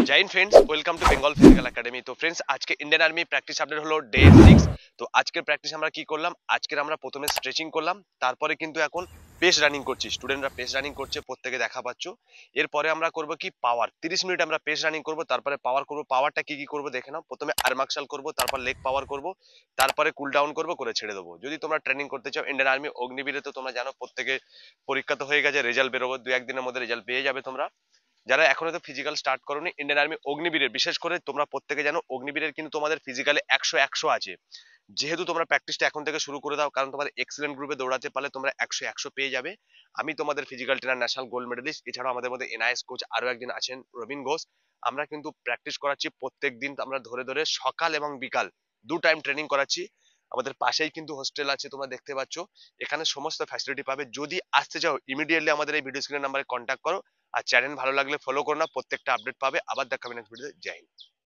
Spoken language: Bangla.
Joy Hind friends, welcome to Bengal physical academy. তো ফ্রেন্ডস, আজকে ইন্ডিয়ান আর্মি প্র্যাকটিস আপডেট হলো ডে 6। তো আজকের প্র্যাকটিস আমরা কি করলাম, আজকের আমরা প্রথমে স্ট্রেচিং করলাম, তারপরে কিন্তু এখন পেস রানিং করছি। স্টুডেন্টরা পেস রানিং করছে, প্রত্যেকে দেখা পাচ্ছ। এরপরে আমরা করব কি পাওয়ার, 30 মিনিট আমরা পেস রানিং করব, তারপরে পাওয়ার করব। পাওয়ারটা কি কি করব দেখে নাও। প্রথমে আর্মাক্সাল করব, তারপর লেগ পাওয়ার করব, তারপরে কুল ডাউন করব, করে ছেড়ে দেবো। যদি তোমরা ট্রেনিং করতে চাও ইন্ডিয়ান আর্মি অগ্নিবীরে, তো তোমরা জানো প্রত্যেকে পরীক্ষা তো হয়ে গেছে, রেজাল্ট বেরোবো, 2-1 দিনের মধ্যে রেজাল্ট পেয়ে যাবে তোমরা। যারা এখনো তো ফিজিক্যাল স্টার্ট করোনি, ইন্ডিয়ান আর্মি অগ্নিবীরের বিশেষ করে তোমরা প্রত্যেকে জানো অগ্নিবীরের কিন্তু তোমাদের ফিজিক্যালে 100-100 আছে। যেহেতু তোমরা প্র্যাকটিসটা এখন থেকে শুরু করে দাও, কারণ তোমাদের এক্সিলেন্ট গ্রুপে দৌড়াতে পারলে তোমরা 100-100 পেয়ে যাবে। আমি তোমাদের physical trainer, national gold medalist, এছাড়াও আমাদের মধ্যে এনআইএস কোচ আরো একজন আছেন, রবিন ঘোষ। আমরা কিন্তু প্র্যাকটিস করাচ্ছি প্রত্যেক দিন, আমরা ধরে ধরে সকাল এবং বিকাল 2 টাইম ট্রেনিং করাচ্ছি। আমাদের পাশেই কিন্তু হোস্টেল আছে, তোমরা দেখতে পাচ্ছ। এখানে সমস্ত ফ্যাসিলিটি পাবে। যদি আসতে চাও ইমিডিয়েটলি আমাদের এই ভিডিও স্ক্রিনের নাম্বারে কন্ট্যাক্ট করো। আর চ্যানেল ভালো লাগলে ফলো করো না, প্রত্যেকটা আপডেট পাবে। আবার দেখা হবে নেক্সট ভিডিওতে। জয় হিন্দ।